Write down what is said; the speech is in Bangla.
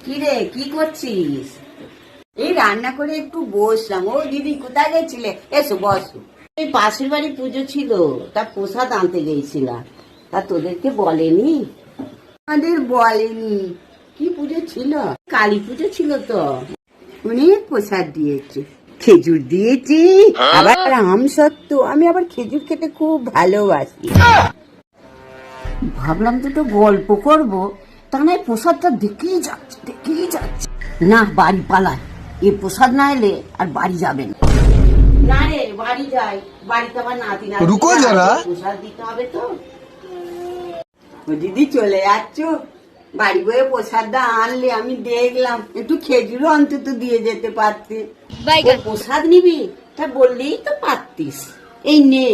কিরে কি করছিস? এই রান্না করে একটু বসলাম। ও দিদি কোথায় গেছিলে? এসো বসো। এই পাশের বাড়ি পুজো ছিল, তা প্রসাদ আনতে গেছিলাম। তা তোদেরকে বলেনি? আমাদের বলেনি। কি পুজো ছিল? কালী পুজো ছিল তো। অনেক প্রসাদ দিয়েছে, খেজুর দিয়েছি, আবার আম সত্ত্ব। আমি আবার খেজুর খেতে খুব ভালোবাসি। ভাবলাম দুটো গল্প করব, তা নয় প্রসাদটা দেখেই যাচ্ছে। না, বাড়ি পালায়। এই প্রসাদ না এলে আর বাড়ি যাবেন না রে। বাড়ি যাই, বাড়িতে আবার নাতি নাতি রুকো যারা, প্রসাদ দিতে হবে তো। ও দিদি চলে যাচ্ছ? বাড়ি বয়ে প্রসাদটা আনলে আমি দেখলাম, একটু খেজুরও অন্তত দিয়ে যেতে পারতে। প্রসাদ নিবি তা বললেই তো পারতিস। এই নে।